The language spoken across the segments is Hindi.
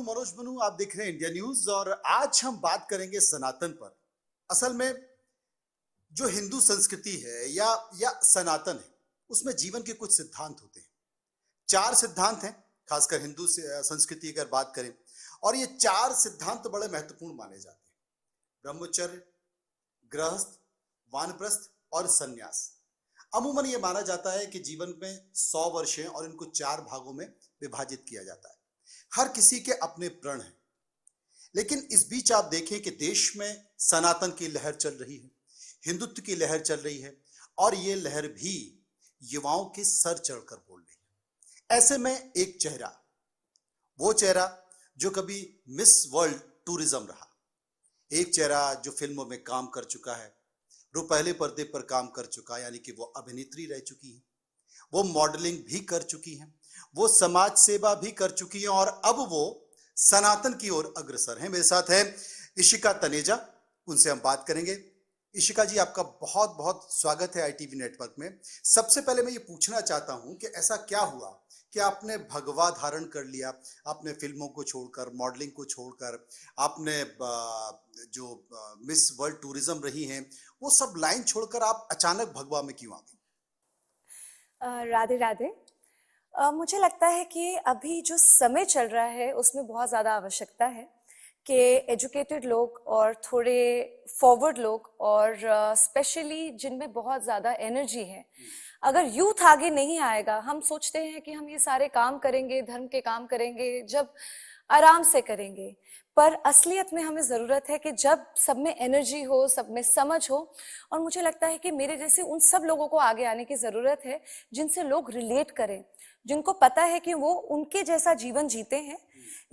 मनोज बनू, आप देख रहे हैं इंडिया न्यूज और आज हम बात करेंगे सनातन पर। असल में जो हिंदू संस्कृति है या सनातन है, उसमें जीवन के कुछ सिद्धांत होते हैं। 4 सिद्धांत हैं, खासकर हिंदू संस्कृति अगर बात करें, और ये 4 सिद्धांत बड़े महत्वपूर्ण माने जाते हैं। ब्रह्मचर्य, गृहस्थ, वानप्रस्थ और संन्यास। अमूमन ये माना जाता है कि जीवन में 100 वर्ष हैं और इनको 4 भागों में विभाजित किया जाता है। हर किसी के अपने प्रण हैं, लेकिन इस बीच आप देखें कि देश में सनातन की लहर चल रही है, हिंदुत्व की लहर चल रही है, और ये लहर भी युवाओं के सर चढ़कर बोल रही है। ऐसे में एक चेहरा, वो चेहरा जो कभी मिस वर्ल्ड टूरिज्म रहा, एक चेहरा जो फिल्मों में काम कर चुका है, वो पहले पर्दे पर काम कर चुका है, यानी कि वो अभिनेत्री रह चुकी है, वो मॉडलिंग भी कर चुकी हैं, वो समाज सेवा भी कर चुकी हैं, और अब वो सनातन की ओर अग्रसर हैं। मेरे साथ है इशिका तनेजा, उनसे हम बात करेंगे। इशिका जी, आपका बहुत बहुत स्वागत है आईटीवी नेटवर्क में। सबसे पहले मैं ये पूछना चाहता हूं कि ऐसा क्या हुआ कि आपने भगवा धारण कर लिया, आपने फिल्मों को छोड़कर, मॉडलिंग को छोड़कर, आपने जो मिस वर्ल्ड टूरिज्म रही हैं, वो सब लाइन छोड़कर आप अचानक भगवा में क्यों आ गई? राधे राधे। मुझे लगता है कि अभी जो समय चल रहा है उसमें बहुत ज़्यादा आवश्यकता है कि एजुकेटेड लोग और थोड़े फॉरवर्ड लोग और स्पेशली जिनमें बहुत ज़्यादा एनर्जी है, अगर यूथ आगे नहीं आएगा, हम सोचते हैं कि हम ये सारे काम करेंगे, धर्म के काम करेंगे, जब आराम से करेंगे, पर असलियत में हमें ज़रूरत है कि जब सब में एनर्जी हो, सब में समझ हो। और मुझे लगता है कि मेरे जैसे उन सब लोगों को आगे आने की ज़रूरत है जिनसे लोग रिलेट करें, जिनको पता है कि वो उनके जैसा जीवन जीते हैं,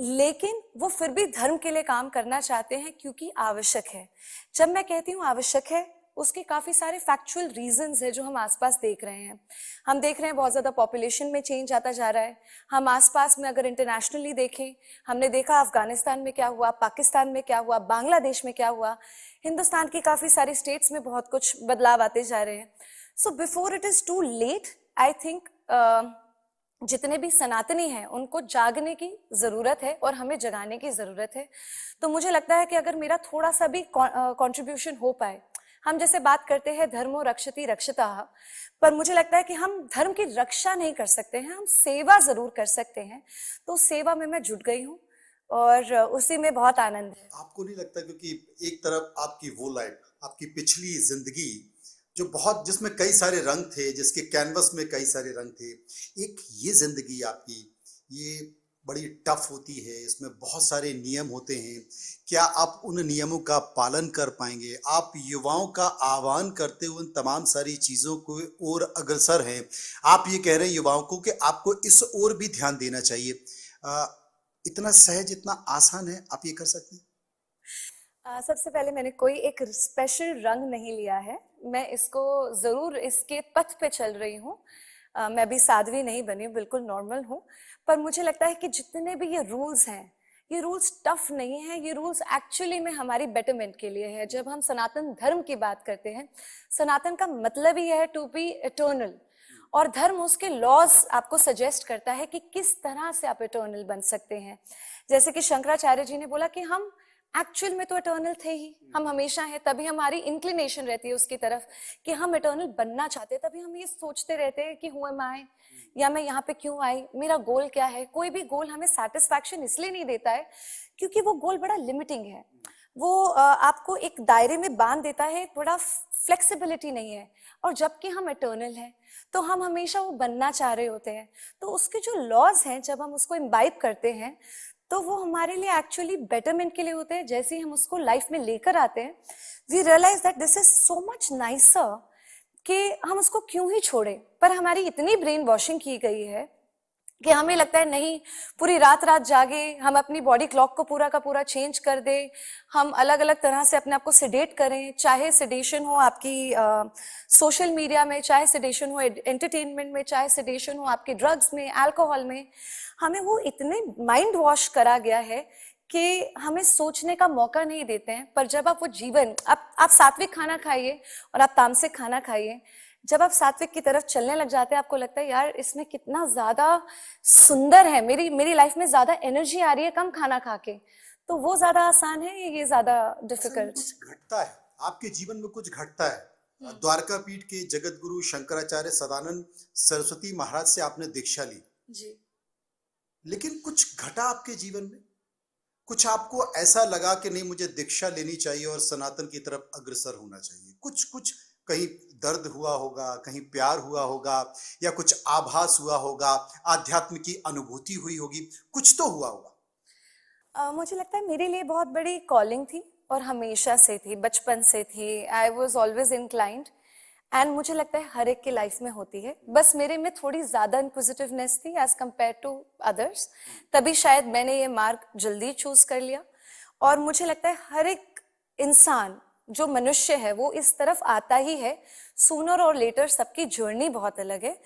लेकिन वो फिर भी धर्म के लिए काम करना चाहते हैं क्योंकि आवश्यक है। जब मैं कहती हूँ आवश्यक है, उसके काफ़ी सारे फैक्चुअल रीजंस है जो हम आसपास देख रहे हैं। हम देख रहे हैं बहुत ज़्यादा पॉपुलेशन में चेंज आता जा रहा है। हम आसपास में अगर इंटरनेशनली देखें, हमने देखा अफगानिस्तान में क्या हुआ, पाकिस्तान में क्या हुआ, बांग्लादेश में क्या हुआ, हिंदुस्तान की काफ़ी सारी स्टेट्स में बहुत कुछ बदलाव आते जा रहे हैं। So before it is too late, I think जितने भी सनातनी हैं उनको जागने की ज़रूरत है और हमें जगाने की ज़रूरत है। तो मुझे लगता है कि अगर मेरा थोड़ा सा भी कंट्रीब्यूशन हो पाए, हम जैसे बात करते हैं धर्मो रक्षति रक्षितः, पर मुझे लगता है कि हम धर्म की रक्षा नहीं कर सकते हैं, हम सेवा ज़रूर कर सकते हैं। तो सेवा में मैं जुट गई हूँ और उसी में बहुत आनंद है। आपको नहीं लगता, क्योंकि एक तरफ आपकी वो लाइफ, आपकी पिछली जिंदगी जो बहुत, जिसमें कई सारे रंग थे, जिसके कैनवस में कई सारे रंग थे, एक ये जिंदगी आपकी, ये बड़ी टफ होती है, इसमें बहुत सारे नियम होते हैं। क्या आप उन नियमों का पालन कर पाएंगे? आप युवाओं का आह्वान करते हुए उन तमाम सारी चीज़ों को ओर अग्रसर हैं। आप ये कह रहे हैं युवाओं को कि आपको इस ओर भी ध्यान देना चाहिए। इतना सहज, इतना आसान है, आप ये कर सकते हैं? सबसे पहले मैंने कोई एक स्पेशल रंग नहीं लिया है, मैं इसको ज़रूर इसके पथ पे चल रही हूँ। मैं भी साध्वी नहीं बनी, बिल्कुल नॉर्मल हूँ। पर मुझे लगता है कि जितने भी ये रूल्स हैं, ये रूल्स टफ नहीं हैं, ये रूल्स एक्चुअली में हमारी बेटरमेंट के लिए है। जब हम सनातन धर्म की बात करते हैं, सनातन का मतलब ही है टू बी इटर्नल, और धर्म उसके लॉज आपको सजेस्ट करता है कि किस तरह से आप इटर्नल बन सकते हैं। जैसे कि शंकराचार्य जी ने बोला कि हम एक्चुअल में तो इटर्नल थे ही, हम हमेशा हैं, तभी हमारी इंक्लिनेशन रहती है उसकी तरफ कि हम इटर्नल बनना चाहते हैं। तभी हम ये सोचते रहते हैं कि हु एम आई, या मैं यहाँ पे क्यों आई, मेरा गोल क्या है। कोई भी गोल हमें सेटिस्फैक्शन इसलिए नहीं देता है क्योंकि वो गोल बड़ा लिमिटिंग है, वो आपको एक दायरे में बांध देता है, बड़ा फ्लेक्सिबिलिटी नहीं है। और जबकि हम इटर्नल हैं तो हम हमेशा वो बनना चाह रहे होते हैं। तो उसके जो लॉज हैं, जब हम उसको इम्बाइब करते हैं तो वो हमारे लिए एक्चुअली बेटरमेंट के लिए होते हैं। जैसे ही हम उसको लाइफ में लेकर आते हैं, we realize that this is so much nicer कि हम उसको क्यों ही छोड़े। पर हमारी इतनी ब्रेन वॉशिंग की गई है कि हमें लगता है नहीं, पूरी रात रात जागे, हम अपनी बॉडी क्लॉक को पूरा का पूरा चेंज कर दे, हम अलग अलग तरह से अपने आप को सिडेट करें, चाहे सिडेशन हो आपकी सोशल मीडिया में, चाहे सिडेशन हो एंटरटेनमेंट में, चाहे सिडेशन हो आपके ड्रग्स में, अल्कोहल में। हमें वो इतने माइंड वॉश करा गया है कि हमें सोचने का मौका नहीं देते हैं। पर जब आप वो जीवन, आप सात्विक खाना खाइए और आप तामसिक खाना खाइए, जब आप सात्विक की तरफ चलने लग जाते हैं, आपको लगता है यार इसमें कितना ज्यादा सुंदर है, मेरी मेरी लाइफ में ज्यादा एनर्जी आ रही है कम खाना खा के। तो वो ज्यादा आसान है, ये ज्यादा असल में डिफिकल्ट। कुछ घटता है, आपके जीवन में कुछ घटता है। द्वारका पीठ के जगत गुरु शंकराचार्य सदानंद सरस्वती महाराज से आपने दीक्षा ली, जी। लेकिन कुछ घटा आपके जीवन में, कुछ आपको ऐसा लगा कि नहीं मुझे दीक्षा लेनी चाहिए और सनातन की तरफ अग्रसर होना चाहिए। कुछ कुछ कहीं दर्द हुआ होगा, कहीं प्यार हुआ होगा, या कुछ आभास हुआ होगा, आध्यात्म की अनुभूति हुई होगी, कुछ तो हुआ होगा। मुझे लगता है मेरे लिए बहुत बड़ी कॉलिंग थी और हमेशा से थी, बचपन से थी। I was always inclined, and मुझे लगता है हर एक की लाइफ में होती है, बस मेरे में थोड़ी ज्यादा इंक्विजिटिवनेस थी एज कम्पेयर टू अदर्स, तभी शायद मैंने ये मार्ग जल्दी चूज कर लिया। और मुझे लगता है हर एक इंसान जो मनुष्य है वो इस तरफ आता ही है, सूनर और लेटर सबकी जर्नी बहुत अलग है।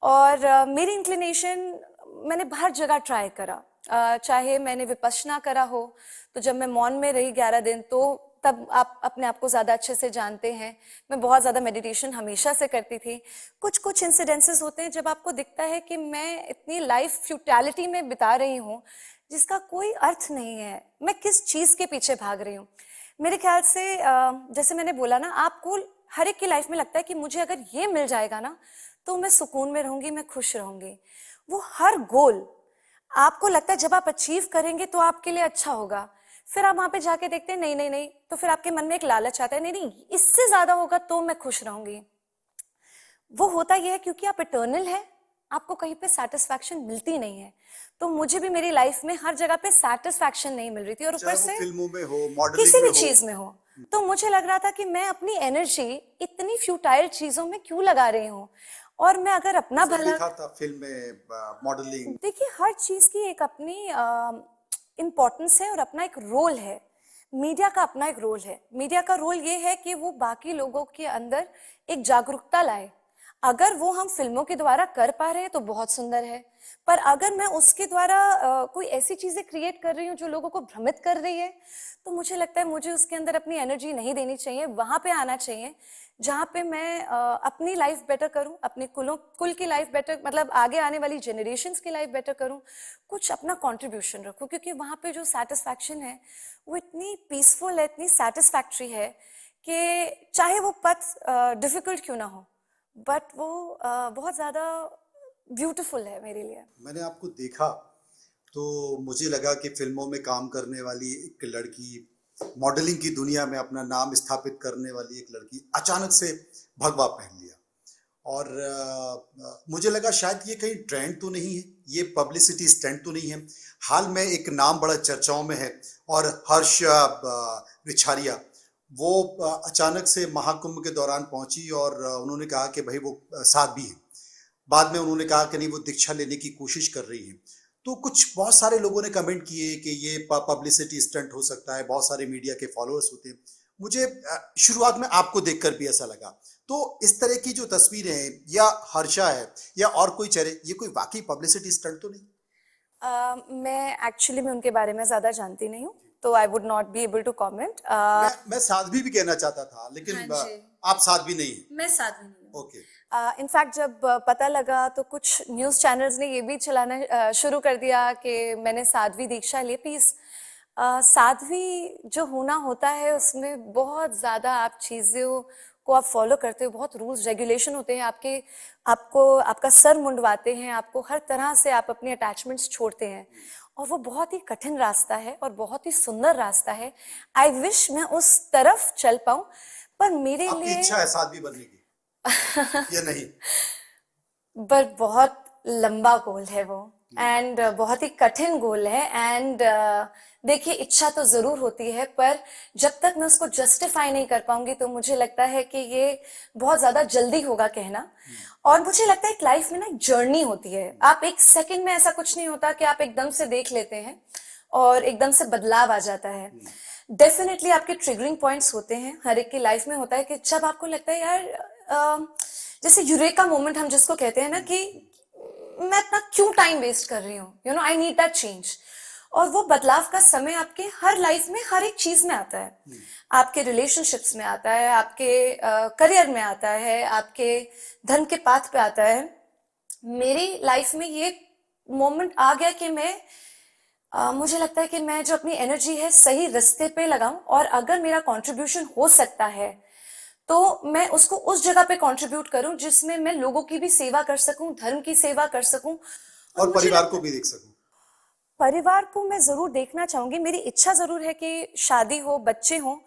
और मेरी इंक्लिनेशन, मैंने हर जगह ट्राई करा। चाहे मैंने विपश्यना करा हो, तो जब मैं मौन में रही 11 दिन, तो तब आप अपने आप को ज्यादा अच्छे से जानते हैं, मैं बहुत ज्यादा मेडिटेशन हमेशा से करती थी। कुछ कुछ इंसिडेंसेस होते हैं जब आपको दिखता है कि मैं इतनी लाइफ फ्यूटैलिटी में बिता रही हूँ जिसका कोई अर्थ नहीं है, मैं किस चीज के पीछे भाग रही हूँ। मेरे ख्याल से जैसे मैंने बोला ना, आपको हर एक की लाइफ में लगता है कि मुझे अगर ये मिल जाएगा ना तो मैं सुकून में रहूंगी, मैं खुश रहूंगी। वो हर गोल आपको लगता है जब आप अचीव करेंगे तो आपके लिए अच्छा होगा, फिर आप वहां पे जाके देखते हैं नहीं नहीं नहीं, तो फिर आपके मन में एक लालच आता है, नहीं नहीं इससे ज्यादा होगा तो मैं खुश रहूंगी। वो होता यह है क्योंकि आप इटर्नल है, आपको कहीं पे सेटिस्फैक्शन मिलती नहीं है। तो मुझे भी मेरी लाइफ में हर जगह पे सेटिस्फैक्शन नहीं मिल रही थी, और ऊपर चाहे वो से फिल्मों में हो, मॉडलिंग किसी में भी हो। चीज में हो। तो मुझे लग रहा था कि मैं अपनी एनर्जी इतनी फ्यूटाइल चीजों में क्यों लगा रही हूँ, और मैं अगर अपना जैसे भला, लिखा था फिल्म में, मॉडलिंग। देखिए हर चीज की एक अपनी इम्पोर्टेंस है और अपना एक रोल है। मीडिया का अपना एक रोल है। मीडिया का रोल ये है कि वो बाकी लोगों के अंदर एक जागरूकता लाए। अगर वो हम फिल्मों के द्वारा कर पा रहे हैं तो बहुत सुंदर है, पर अगर मैं उसके द्वारा कोई ऐसी चीजें क्रिएट कर रही हूँ जो लोगों को भ्रमित कर रही है, तो मुझे लगता है मुझे उसके अंदर अपनी एनर्जी नहीं देनी चाहिए। वहां पे आना चाहिए जहाँ पे मैं अपनी लाइफ बेटर करूँ, अपने कुल की लाइफ बेटर, मतलब आगे आने वाली जनरेशन्स की लाइफ बेटर करूँ, कुछ अपना कंट्रीब्यूशन रखूँ। क्योंकि वहाँ पे जो सेटिस्फैक्शन है वो इतनी पीसफुल है, इतनी सेटिस्फैक्ट्री है कि चाहे वो पथ डिफिकल्ट क्यों ना हो, बट वो बहुत ज्यादा ब्यूटीफुल है मेरे लिए। मैंने आपको देखा तो मुझे लगा कि फिल्मों में काम करने वाली एक लड़की, मॉडलिंग की दुनिया में अपना नाम स्थापित करने वाली एक लड़की, अचानक से भगवा पहन लिया। और मुझे लगा शायद ये कहीं ट्रेंड तो नहीं है, ये पब्लिसिटी स्टंट तो नहीं है। हाल में एक नाम बड़ा चर्चाओं में है, और हर्ष रिछारिया, वो अचानक से महाकुंभ के दौरान पहुंची और उन्होंने कहा कि भाई वो साध्वी है। बाद में उन्होंने कहा कि नहीं वो दीक्षा लेने की कोशिश कर रही है। तो कुछ बहुत सारे लोगों ने कमेंट किए कि ये पब्लिसिटी स्टंट हो सकता है, बहुत सारे मीडिया के फॉलोअर्स होते हैं। मुझे शुरुआत में आपको देखकर भी ऐसा लगा। तो इस तरह की जो तस्वीरें हैं, या हर्षा है या और कोई चेहरे, ये कोई वाकई पब्लिसिटी स्टंट तो नहीं? मैं एक्चुअली मैं उनके बारे में ज्यादा जानती नहीं हूँ, तो I would not be able to comment. मैं साध्वी भी कहना चाहता था, लेकिन हाँ जी, आप साध्वी नहीं है। मैं साध्वी नहीं हूँ। ओके। इनफैक्ट जब पता लगा तो कुछ न्यूज़ चैनल्स ने ये भी चलाना शुरू कर दिया कि मैंने साध्वी दीक्षा ली। प्लीज, साध्वी जो होना होता है उसमें बहुत ज़्यादा आप चीज़ों को आप फॉलो करते हो, बहुत रूल्स रेगुलेशन होते हैं आपके, आपको आपका सर मुंडवाते हैं, आपको हर तरह से आप अपनी अटैचमेंट्स छोड़ते हैं, और वो बहुत ही कठिन रास्ता है और बहुत ही सुंदर रास्ता है। आई विश मैं उस तरफ चल पाऊँ, पर मेरे आपकी लिए इच्छा है साध्वी बनने की या नहीं? बट बहुत लंबा गोल है वो, एंड बहुत ही कठिन गोल है। एंड देखिए इच्छा तो जरूर होती है, पर जब तक मैं उसको जस्टिफाई नहीं कर पाऊंगी तो मुझे लगता है कि ये बहुत ज्यादा जल्दी होगा कहना। और मुझे लगता है एक लाइफ में ना एक जर्नी होती है, आप एक सेकंड में ऐसा कुछ नहीं होता कि आप एकदम से देख लेते हैं और एकदम से बदलाव आ जाता है। डेफिनेटली आपके ट्रिगरिंग पॉइंट्स होते हैं, हर एक की लाइफ में होता है कि जब आपको लगता है यार जैसे यूरेका मोमेंट हम जिसको कहते हैं ना, कि मैं अपना क्यों टाइम वेस्ट कर रही हूँ, you know I need that change. और वो बदलाव का समय आपके हर लाइफ में हर एक चीज में आता है। आपके रिलेशनशिप्स में आता है, आपके करियर में आता है, आपके धर्म के पाथ पे आता है। मेरी लाइफ में ये मोमेंट आ गया कि मुझे लगता है कि मैं जो अपनी एनर्जी है सही रास्ते पे लगाऊं, और अगर मेरा कंट्रीब्यूशन हो सकता है तो मैं उसको उस जगह पे कंट्रीब्यूट करूं जिसमें मैं लोगों की भी सेवा कर सकूं, धर्म की सेवा कर सकूं। और और मुझे परिवार लगता को है भी देख सकूं। परिवार को मैं जरूर देखना चाहूंगी। मेरी इच्छा जरूर है कि शादी हो, बच्चे हों।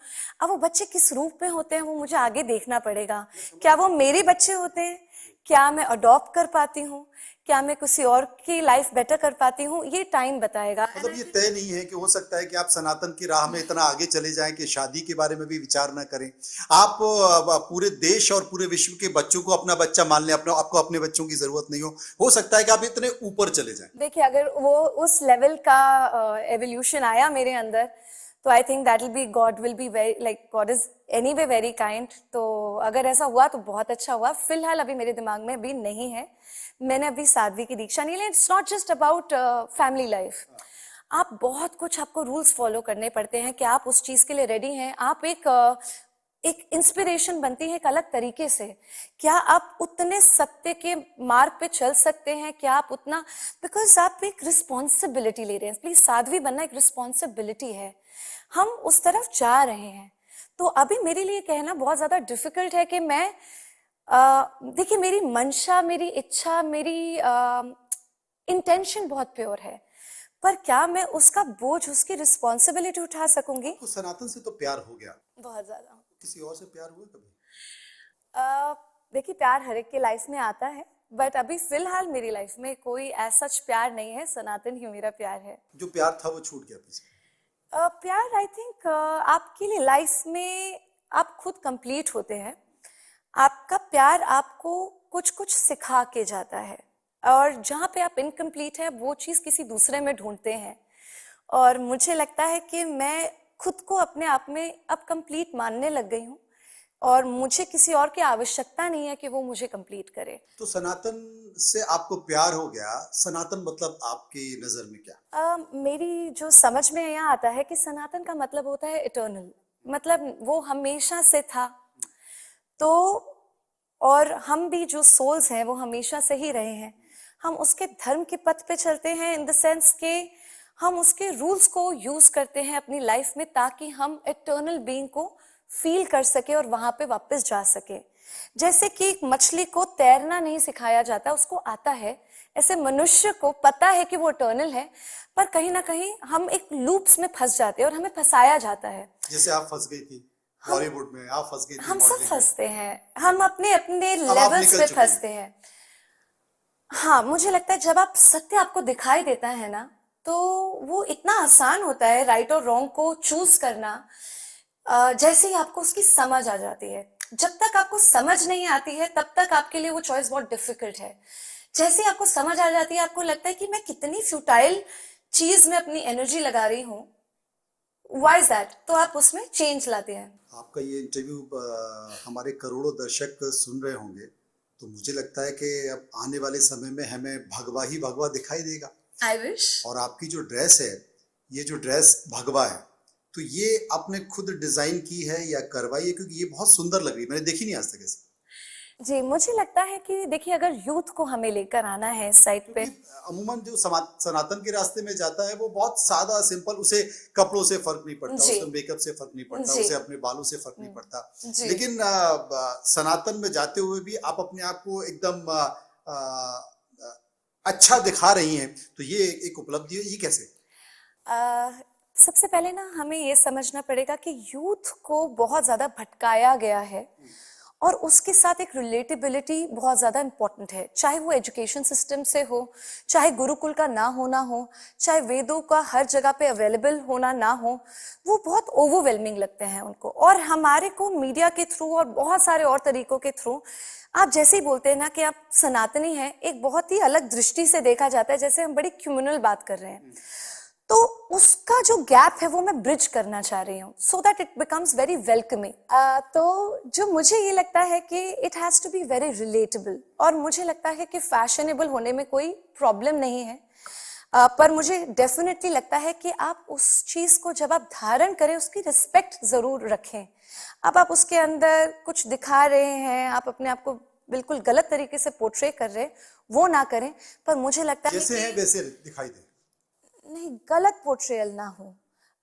अब वो बच्चे किस रूप में होते हैं वो मुझे आगे देखना पड़ेगा। क्या वो मेरे बच्चे होते हैं, क्या मैं अडॉप्ट कर पाती हूँ, क्या मैं किसी और की लाइफ बेटर कर पाती हूँ, ये टाइम बताएगा। मतलब ये तय नहीं है कि हो सकता है कि आप सनातन की राह में इतना आगे चले जाएं कि शादी के बारे में भी विचार ना करें। आप पूरे देश और पूरे विश्व के बच्चों को अपना बच्चा मान लें, अपना आपको अपने बच्चों की जरूरत नहीं हो सकता है कि आप इतने ऊपर चले जाएं। देखिए, अगर वो उस लेवल का एवोल्यूशन आया मेरे अंदर, तो I think that will be, God will be very, like God is anyway very kind. तो अगर ऐसा हुआ तो बहुत अच्छा हुआ। फिलहाल अभी मेरे दिमाग में अभी नहीं है। मैंने अभी साध्वी की दीक्षा नहीं ली। It's not just about family life. आप बहुत कुछ, आपको रूल्स फॉलो करने पड़ते हैं कि आप उस चीज के लिए रेडी हैं। आप एक इंस्पिरेशन बनती है एक अलग तरीके से। क्या आप उतने सत्य के मार्ग पे चल सकते हैं? क्या आप उतना, बिकॉज आप एक रिस्पॉन्सिबिलिटी ले रहे हैं। प्लीज, साध्वी बनना एक रिस्पॉन्सिबिलिटी है। हम उस तरफ जा रहे हैं। तो अभी मेरे लिए कहना बहुत ज्यादा डिफिकल्ट है कि मैं देखिए, मेरी मंशा, मेरी इच्छा, मेरी इंटेंशन बहुत प्योर है, पर क्या मैं उसका बोझ, उसकी रिस्पॉन्सिबिलिटी उठा सकूंगी? आपको सनातन से तो प्यार हो गया, बहुत ज्यादा। किसी और से प्यार हुआ कभी? अ, देखिए, प्यार हर एक के लाइफ में आता है, बट अभी फिलहाल मेरी लाइफ में कोई ऐसा प्यार नहीं है। सनातन ही मेरा प्यार है। जो प्यार था वो छूट गया पीछे। प्यार, आई थिंक, आपके लिए लाइफ में आप खुद कंप्लीट होते हैं। आपका प्यार आपको कुछ कुछ सिखा के जाता है, और जहाँ पे आप इनकम्प्लीट है वो चीज़ किसी दूसरे में ढूंढते हैं। और मुझे लगता है कि मैं खुद को अपने आप में अब कंप्लीट मानने लग गई हूँ, और मुझे किसी और की आवश्यकता नहीं है कि वो मुझे कंप्लीट करे। तो सनातन से आपको प्यार हो गया, सनातन मतलब आपकी नजर में क्या? मेरी जो समझ में यहाँ आता है कि सनातन का मतलब होता है इटर्नल, मतलब वो हमेशा से था। तो और हम भी जो सोल्स हैं वो हमेशा से ही रहे हैं। हम उसके धर्म के पथ पे चलते हैं, इन द सेंस के हम उसके रूल्स को यूज करते हैं अपनी लाइफ में, ताकि हम इटर्नल बीइंग को फील कर सके और वहां पे वापस जा सके। जैसे कि एक मछली को तैरना नहीं सिखाया जाता, उसको आता है, ऐसे मनुष्य को पता है कि वो इटर्नल है, पर कहीं ना कहीं हम एक लूप्स में फंस जाते हैं और हमें फंसाया जाता है। जैसे आप फंस गई थी बॉलीवुड में, आप फंस गई थी हम सब मॉडलिंग में, फंसते हैं, हम अपने अपने अब आप लेवल्स निकल पे चुकी हैं। फंसते हैं। हाँ, मुझे लगता है जब आप सत्य आपको दिखाई देता है ना, तो वो इतना आसान होता है राइट और रॉन्ग को चूज करना। जैसे ही आपको उसकी समझ आ जाती है, जब तक आपको समझ नहीं आती है तब तक आपके लिए वो चॉइस बहुत डिफिकल्ट है। जैसे ही आपको समझ आ जाती है, आपको लगता है कि मैं कितनी फ्यूटाइल चीज में अपनी एनर्जी लगा रही हूँ, व्हाई इज दैट, तो आप उसमें चेंज लाते हैं। आपका ये इंटरव्यू हमारे करोड़ों दर्शक सुन रहे होंगे, तो मुझे लगता है कि अब आने वाले समय में हमें भगवा ही भगवा दिखाई देगा। I wish. और आपकी जो ड्रेस है, ये जो ड्रेस भगवा है, तो ये आपने खुद डिजाइन की है या करवाई है? क्योंकि ये बहुत सुंदर लग रही है, मैंने देखी नहीं आज तक ऐसे। जी, मुझे लगता है कि देखिए, अगर यूथ को हमें लेकर आना है इस साइड पे। क्योंकि अमूमन जो सनातन के रास्ते में जाता है वो बहुत सादा सिंपल, उसे कपड़ों से फर्क नहीं पड़ता, जी। उसे मेकअप से फर्क नहीं पड़ता, जी। उसे अपने बालों से फर्क नहीं पड़ता। जी। लेकिन सनातन में जाते हुए भी आप अपने आप को एकदम अच्छा दिखा रही हैं, तो ये एक उपलब्धि है। ये कैसे? आ, सबसे पहले ना हमें ये समझना पड़ेगा कि यूथ को बहुत ज्यादा भटकाया गया है, और उसके साथ एक रिलेटेबिलिटी बहुत ज्यादा इंपॉर्टेंट है। चाहे वो एजुकेशन सिस्टम से हो, चाहे गुरुकुल का ना होना हो, चाहे वेदों का हर जगह पे अवेलेबल होना ना हो, वो बहुत ओवरवेलमिंग लगते हैं उनको। और हमारे को मीडिया के थ्रू और बहुत सारे और तरीकों के थ्रू, आप जैसे ही बोलते हैं ना कि आप सनातनी हैं, एक बहुत ही अलग दृष्टि से देखा जाता है, जैसे हम बड़ी क्यूमुनल बात कर रहे हैं। तो उसका जो गैप है वो मैं ब्रिज करना चाह रही हूँ, so that it becomes very welcoming. तो जो मुझे ये लगता है कि it has to be very relatable, और मुझे लगता है कि फैशनेबल होने में कोई प्रॉब्लम नहीं है। पर मुझे डेफिनेटली लगता है कि आप उस चीज को जब आप धारण करें उसकी रिस्पेक्ट जरूर रखें। अब आप उसके अंदर कुछ दिखा रहे हैं, आप अपने आप को बिल्कुल गलत तरीके से पोर्ट्रे कर रहे हैं, वो ना करें। पर मुझे लगता है जैसे कि हैं वैसे दिखाई दे। नहीं, गलत पोर्ट्रेयल ना हो।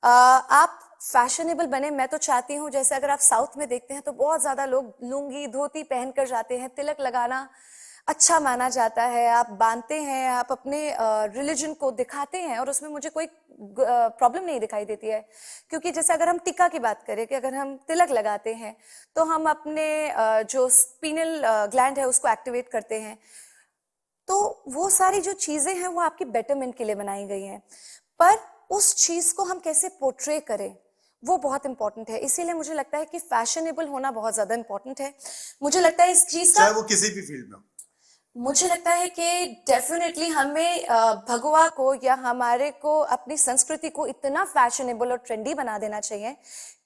आप फैशनेबल बने। मैं तो चाहती हूँ, जैसे अगर आप साउथ में देखते हैं तो बहुत ज्यादा लोग लुंगी धोती पहनकर जाते हैं, तिलक लगाना अच्छा माना जाता है, आप बांधते हैं, आप अपने रिलीजन को दिखाते हैं, और उसमें मुझे कोई प्रॉब्लम नहीं दिखाई देती है। क्योंकि जैसे अगर हम टिक्का की बात करें कि अगर हम तिलक लगाते हैं तो हम अपने जो स्पीनल ग्लैंड है उसको एक्टिवेट करते हैं। तो वो सारी जो चीजें हैं वो आपकी बेटरमेंट के लिए बनाई गई हैं। पर उस चीज को हम कैसे पोर्ट्रे करें वो बहुत इंपॉर्टेंट है। इसीलिए मुझे लगता है कि फैशनेबल होना बहुत ज्यादा इंपॉर्टेंट है। मुझे लगता है इस चीज का, चाहे वो किसी भी फील्ड में हो। मुझे लगता है कि डेफिनेटली हमें भगवा को या हमारे को अपनी संस्कृति को इतना फैशनेबल और ट्रेंडी बना देना चाहिए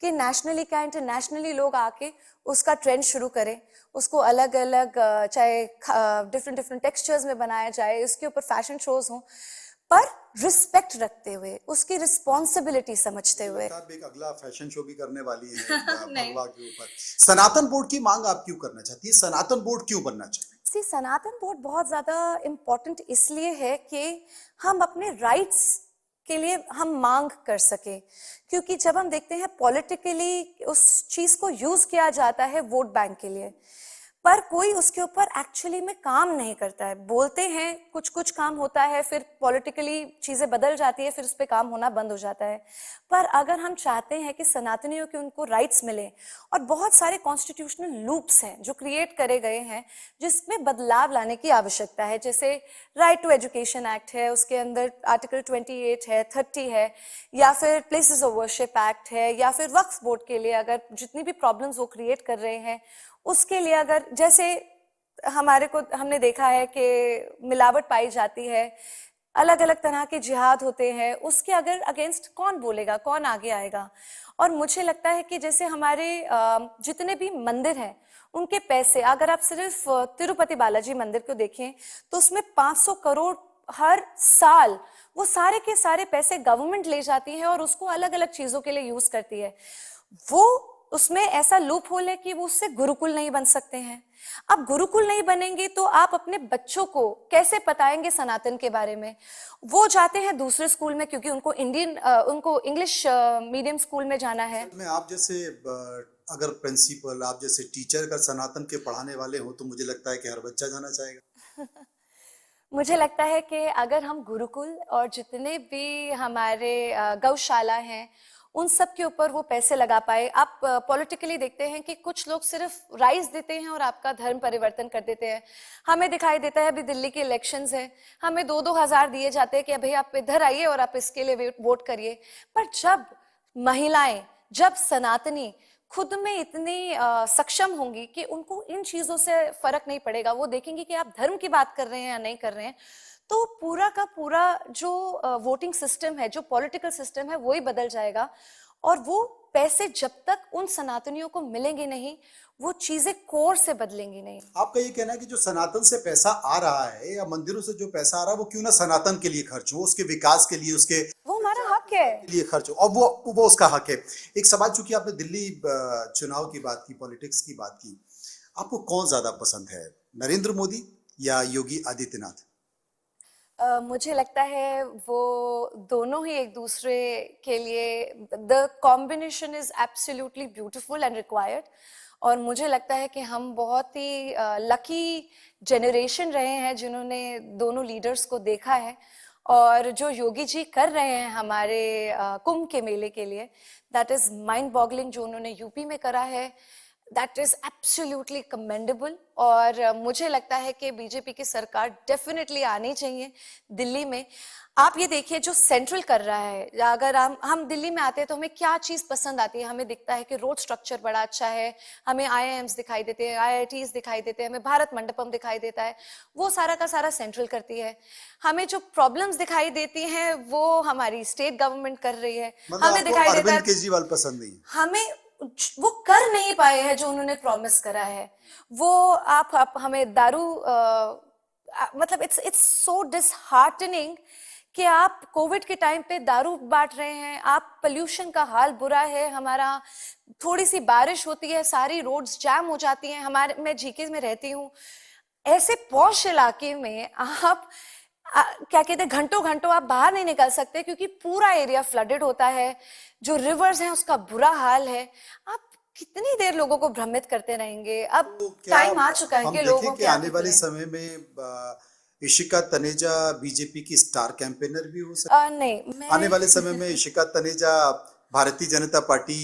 कि नेशनली क्या इंटरनेशनली लोग आके उसका ट्रेंड शुरू करें। उसको अलग अलग चाहे डिफरेंट डिफरेंट टेक्सचर्स में बनाया जाए, इसके ऊपर फैशन शोज हों, पर रिस्पेक्ट रखते हुए, उसकी रिस्पॉन्सिबिलिटी समझते हुए। आप एक अगला फैशन शो भी करने वाली है नहीं। भगवा के ऊपर। सनातन बोर्ड की मांग आप क्यों करना चाहती है? सनातन बोर्ड क्यों बनना चाहिए? सी, सनातन बोर्ड बहुत ज्यादा इम्पोर्टेंट इसलिए है कि हम अपने राइट्स के लिए हम मांग कर सके। क्योंकि जब हम देखते हैं पॉलिटिकली उस चीज को यूज किया जाता है वोट बैंक के लिए, पर कोई उसके ऊपर एक्चुअली में काम नहीं करता है। बोलते हैं कुछ कुछ काम होता है, फिर पॉलिटिकली चीजें बदल जाती है, फिर उस पर काम होना बंद हो जाता है। पर अगर हम चाहते हैं कि सनातनियों के उनको राइट्स मिले, और बहुत सारे कॉन्स्टिट्यूशनल लूप्स हैं जो क्रिएट करे गए हैं जिसमें बदलाव लाने की आवश्यकता है। जैसे राइट टू एजुकेशन एक्ट है, उसके अंदर आर्टिकल 28 है, 30 है, या फिर प्लेसेस ऑफ वर्शिप एक्ट है, या फिर वक्फ बोर्ड के लिए अगर जितनी भी प्रॉब्लम्स वो क्रिएट कर रहे हैं उसके लिए, अगर जैसे हमारे को हमने देखा है कि मिलावट पाई जाती है, अलग अलग तरह के जिहाद होते हैं, उसके अगर अगेंस्ट कौन बोलेगा, कौन आगे आएगा। और मुझे लगता है कि जैसे हमारे जितने भी मंदिर हैं उनके पैसे, अगर आप सिर्फ तिरुपति बालाजी मंदिर को देखें तो उसमें 500 करोड़ हर साल वो सारे के सारे पैसे गवर्नमेंट ले जाती है और उसको अलग अलग चीजों के लिए यूज करती है। वो उसमें ऐसा लूप होल है कि वो उससे गुरुकुल नहीं बन सकते हैं। अब गुरुकुल नहीं बनेंगे तो आप अपने बच्चों को कैसे बताएंगे सनातन के बारे में? वो जाते हैं दूसरे स्कूल में क्योंकि उनको उनको इंग्लिश मीडियम स्कूल में जाना है। में आप जैसे अगर प्रिंसिपल, आप जैसे टीचर अगर सनातन के पढ़ाने वाले हो तो मुझे लगता है कि हर बच्चा जाना चाहेगा। मुझे लगता है कि अगर हम गुरुकुल और जितने भी हमारे गौशाला हैं उन सब के ऊपर वो पैसे लगा पाए। आप पॉलिटिकली देखते हैं कि कुछ लोग सिर्फ राइस देते हैं और आपका धर्म परिवर्तन कर देते हैं। हमें दिखाई देता है, अभी दिल्ली के इलेक्शंस हैं, हमें 2-2 हजार दिए जाते हैं कि अभी आप इधर आइए और आप इसके लिए वोट करिए। पर जब महिलाएं, जब सनातनी खुद में इतनी सक्षम होंगी कि उनको इन चीजों से फर्क नहीं पड़ेगा, वो देखेंगे कि आप धर्म की बात कर रहे हैं या नहीं कर रहे हैं, तो पूरा का पूरा जो वोटिंग सिस्टम है, जो पॉलिटिकल सिस्टम है, वो ही बदल जाएगा। और वो पैसे जब तक उन सनातनियों को मिलेंगे नहीं, वो चीजें कोर से बदलेंगी नहीं। आपका ये कहना है कि जो सनातन से पैसा आ रहा है या मंदिरों से जो पैसा आ रहा है वो क्यों ना सनातन के लिए खर्च हो, उसके विकास के लिए, उसके वो हमारा हक है लिए खर्च हो, और वो उसका हक है। एक सवाल, चूंकि आपने दिल्ली चुनाव की बात की, पॉलिटिक्स की बात की, आपको कौन ज्यादा पसंद है, नरेंद्र मोदी या योगी आदित्यनाथ? मुझे लगता है वो दोनों ही एक दूसरे के लिए, the combination is absolutely beautiful and required. और मुझे लगता है कि हम बहुत ही लकी जनरेशन रहे हैं जिन्होंने दोनों लीडर्स को देखा है। और जो योगी जी कर रहे हैं हमारे कुंभ के मेले के लिए, दैट इज माइंड बॉगलिंग। जो उन्होंने यूपी में करा है, दैट इज एब्सोल्युटली कमेंडेबल। और मुझे लगता है कि बीजेपी की सरकार डेफिनेटली आनी चाहिए दिल्ली में। आप ये देखिए जो सेंट्रल कर रहा है, अगर हम दिल्ली में आते हैं तो हमें क्या चीज पसंद आती है? हमें दिखता है कि रोड स्ट्रक्चर बड़ा अच्छा है, हमें आईआईएम्स दिखाई देते हैं, आईआईटीज दिखाई देते हैं, हमें भारत मंडपम दिखाई देता है। वो सारा का सारा सेंट्रल करती है। हमें जो प्रॉब्लम्स दिखाई देती हैं वो हमारी स्टेट गवर्नमेंट कर रही है। मतलब हमें आपको दिखाई देता अरविंद है, केजरीवाल पसंद नहीं है? हमें वो कर नहीं पाए हैं जो उन्होंने प्रॉमिस करा है। वो आप हमें दारू मतलब इट्स सो डिसहार्टनिंग कि आप कोविड के टाइम पे दारू बांट रहे हैं, आप पोल्यूशन का हाल बुरा है हमारा, थोड़ी सी बारिश होती है सारी रोड्स जैम हो जाती हैं हमारे, मैं जीके में रहती हूँ, ऐसे पॉश इलाके में आप क्या कहते हैं, घंटों घंटों आप बाहर नहीं निकल सकते क्योंकि पूरा एरिया फ्लडेड होता है, जो रिवर्स हैं उसका बुरा हाल है। आप कितनी देर लोगों को भ्रमित करते रहेंगे? अब तो क्या टाइम आ चुका है हम कि देखें लोगों कि की आने आंखें वाले खुलें। समय में इशिका तनेजा बीजेपी की स्टार कैंपेनर भी हो नहीं, आने मैं वाले समय में इशिका तनेजा भारतीय जनता पार्टी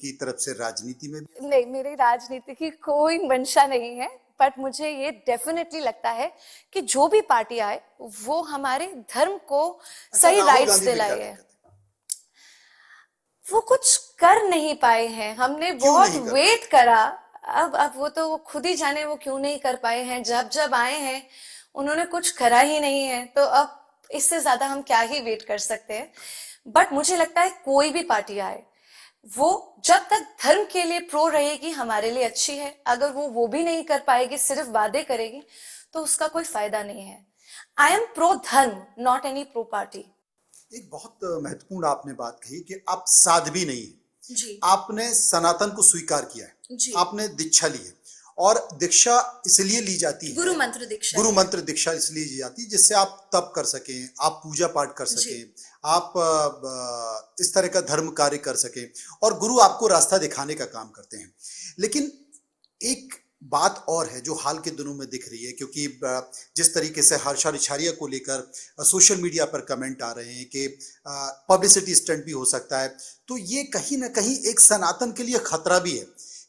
की तरफ से राजनीति में भी नहीं, मेरी राजनीति की कोई मंशा नहीं है, बट मुझे ये डेफिनेटली लगता है कि जो भी पार्टी आए वो हमारे धर्म को अच्छा सही राहुल राइट्स गांधी में क्या दिलाए है। दिक्कत है वो कुछ कर नहीं पाए हैं, हमने क्यों बहुत नहीं कर पाए वेट करा। अब वो तो वो खुद ही जाने वो क्यों नहीं कर पाए हैं, जब जब आए हैं उन्होंने कुछ करा ही नहीं है, तो अब इससे ज्यादा हम क्या ही वेट कर सकते हैं। बट मुझे लगता है कोई भी पार्टी आए वो जब तक धर्म के लिए प्रो रहेगी हमारे लिए अच्छी है, अगर वो भी नहीं कर पाएगी, सिर्फ वादे करेगी, तो उसका कोई फायदा नहीं है। आई एम प्रो धर्म, नॉट एनी प्रो पार्टी। एक बहुत महत्वपूर्ण आपने बात कही कि आप साध्वी नहीं है जी आपने सनातन को स्वीकार किया है जी। आपने दीक्षा ली है और दीक्षा इसलिए ली जाती गुरु है मंत्र दीक्षा गुरु ली है। मंत्र दीक्षा इसलिए ली जाती है जिससे आप तप कर सकें आप पूजा पाठ कर जी सकें आप इस तरह का धर्म कार्य कर सकें और गुरु आपको रास्ता दिखाने का काम करते हैं लेकिन एक बात और है जो हाल के दिनों में दिख रही है क्योंकि जिस तरीके से हर्षा रिछारिया को लेकर सोशल मीडिया पर कमेंट आ रहे हैं कि पब्लिसिटी स्टंट भी हो सकता है तो ये कहीं ना कहीं एक सनातन के लिए खतरा भी है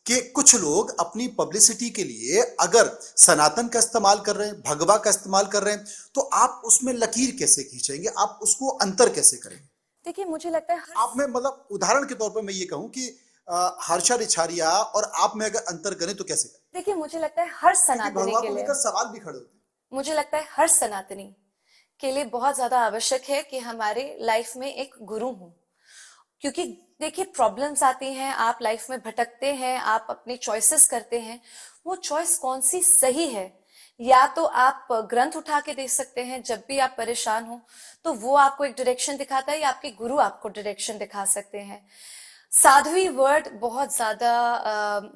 कि कुछ लोग अपनी पब्लिसिटी के लिए अगर सनातन का इस्तेमाल कर रहे हैं भगवा का इस्तेमाल कर रहे हैं तो आप उसमें लकीर कैसे खींचेंगे आप उसको अंतर कैसे करेंगे देखिए, मुझे लगता है आप में मतलब उदाहरण के तौर पर मैं ये कहूं कि हर्षा रिछारिया और आप में अगर अंतर करें तो कैसे करें देखिए, मुझे लगता है हर क्योंकि सनातनी भगवा के को लिए, लेकर सवाल भी खड़े होते हैं मुझे लगता है हर सनातनी के लिए बहुत ज्यादा आवश्यक है कि हमारे लाइफ में एक गुरु हो। क्योंकि देखिए, प्रॉब्लम्स आती हैं, आप लाइफ में भटकते हैं, आप अपनी चॉइसेस करते हैं, वो चॉइस कौन सी सही है, या तो आप ग्रंथ उठा के देख सकते हैं जब भी आप परेशान हो, तो वो आपको एक डायरेक्शन दिखाता है, या आपके गुरु आपको डायरेक्शन दिखा सकते हैं। साध्वी वर्ड बहुत ज्यादा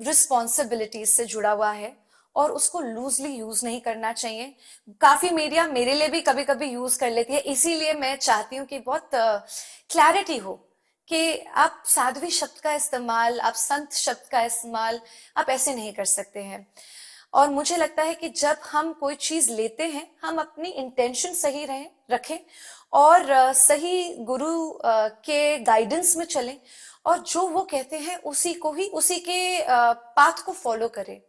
रिस्पॉन्सिबिलिटीज से जुड़ा हुआ है और उसको लूजली यूज नहीं करना चाहिए। काफी मीडिया मेरे लिए भी कभी कभी यूज कर लेती है, इसीलिए मैं चाहती हूँ कि बहुत क्लैरिटी हो कि आप साध्वी शब्द का इस्तेमाल, आप संत शब्द का इस्तेमाल आप ऐसे नहीं कर सकते हैं। और मुझे लगता है कि जब हम कोई चीज लेते हैं, हम अपनी इंटेंशन सही रखें और सही गुरु के गाइडेंस में चलें, और जो वो कहते हैं उसी को ही, उसी के पाथ को फॉलो करें।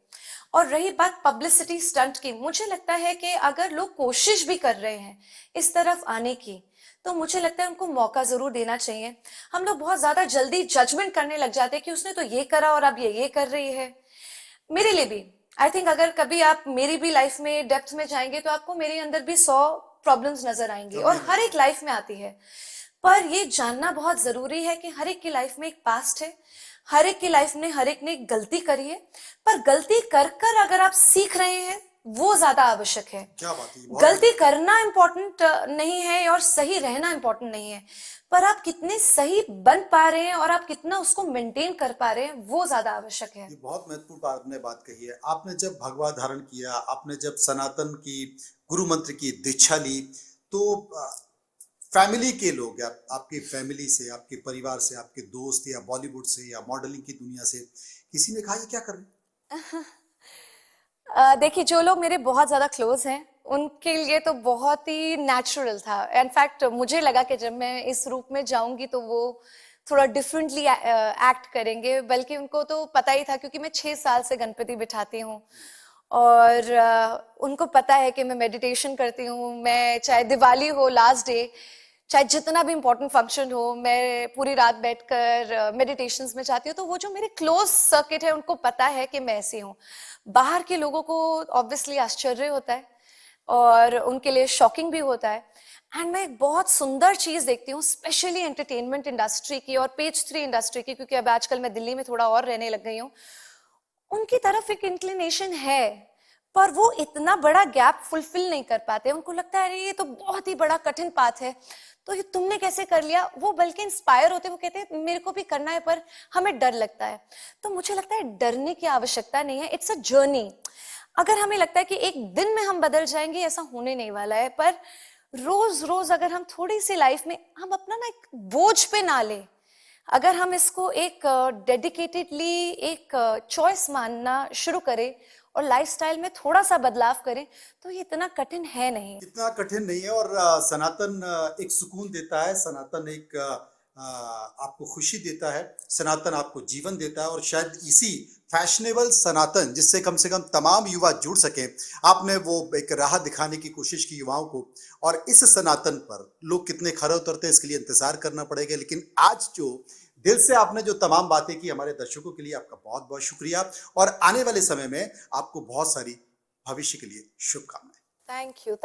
और रही बात पब्लिसिटी स्टंट की, मुझे लगता है कि अगर लोग कोशिश भी कर रहे हैं इस तरफ आने की, तो मुझे लगता है उनको मौका जरूर देना चाहिए। हम लोग बहुत ज्यादा जल्दी जजमेंट करने लग जाते हैं कि उसने तो ये करा और अब ये कर रही है। मेरे लिए भी, आई थिंक अगर कभी आप मेरी भी लाइफ में डेप्थ में जाएंगे तो आपको मेरे अंदर भी 100 प्रॉब्लम्स नजर आएंगी, और हर एक लाइफ में आती है। पर ये जानना बहुत जरूरी है कि हर एक की लाइफ में एक पास्ट है, हर एक की लाइफ में हर एक ने एक गलती करी है, पर गलती कर कर अगर आप सीख रहे हैं वो ज्यादा आवश्यक है। क्या बात है गलती करना इम्पोर्टेंट नहीं है और सही रहना इम्पोर्टेंट नहीं है, पर आप कितने सही बन पा रहे हैं और आप कितना उसको मेंटेन कर पा रहे हैं वो ज्यादा आवश्यक है। ये बहुत महत्वपूर्ण बात आपने बात कही है आपने जब भगवा धारण किया आपने जब सनातन की गुरु मंत्र की दीक्षा ली तो फैमिली के लोग या आपकी फैमिली से आपके परिवार से आपके दोस्त या बॉलीवुड से या मॉडलिंग की दुनिया से किसी ने कहा ये क्या कर रहे हैं देखिए, जो लोग मेरे बहुत ज्यादा क्लोज हैं उनके लिए तो बहुत ही नेचुरल था। इनफैक्ट मुझे लगा कि जब मैं इस रूप में जाऊंगी तो वो थोड़ा डिफरेंटली एक्ट करेंगे, बल्कि उनको तो पता ही था क्योंकि मैं 6 साल से गणपति बिठाती हूँ, और उनको पता है कि मैं मेडिटेशन करती हूँ। मैं चाहे दिवाली हो, लास्ट डे, चाहे जितना भी इम्पोर्टेंट फंक्शन हो, मैं पूरी रात बैठकर मेडिटेशंस में जाती हूँ। तो वो जो मेरे क्लोज सर्किट है उनको पता है कि मैं ऐसी हूँ। बाहर के लोगों को ऑब्वियसली आश्चर्य होता है और उनके लिए शॉकिंग भी होता है। एंड मैं एक बहुत सुंदर चीज देखती हूँ, स्पेशली एंटरटेनमेंट इंडस्ट्री की और पेज 3 इंडस्ट्री की, क्योंकि अब आजकल मैं दिल्ली में थोड़ा और रहने लग गई हूँ। उनकी तरफ एक इंक्लिनेशन है, पर वो इतना बड़ा गैप फुलफिल नहीं कर पाते। उनको लगता है अरे ये तो बहुत ही बड़ा कठिन पाथ है, तो ये तुमने कैसे कर लिया। वो बल्कि इंस्पायर होते, वो कहते हैं मेरे को भी करना है पर हमें डर लगता है। तो मुझे लगता है डरने की आवश्यकता नहीं है, इट्स अ जर्नी। अगर हमें लगता है कि एक दिन में हम बदल जाएंगे, ऐसा होने नहीं वाला है। पर रोज रोज अगर हम थोड़ी सी लाइफ में हम अपना ना एक बोझ पे ना ले, अगर हम इसको एक डेडिकेटेडली एक चॉइस मानना शुरू करें और लाइफस्टाइल में थोड़ा सा बदलाव करें, तो ये इतना कठिन है नहीं। इतना कठिन नहीं है। और सनातन एक सुकून देता है, सनातन एक आपको खुशी देता है, सनातन आपको जीवन देता है। और शायद इसी फैशनेबल सनातन जिससे कम से कम तमाम युवा जुड़ सके, आपने वो एक राह दिखाने की कोशिश की युवाओं को। और इस सनातन पर लोग कितने खरे उतरते हैं इसके लिए इंतजार करना पड़ेगा। लेकिन आज जो दिल से आपने जो तमाम बातें की हमारे दर्शकों के लिए, आपका बहुत बहुत शुक्रिया। और आने वाले समय में आपको बहुत सारी भविष्य के लिए शुभकामनाएं। Thank you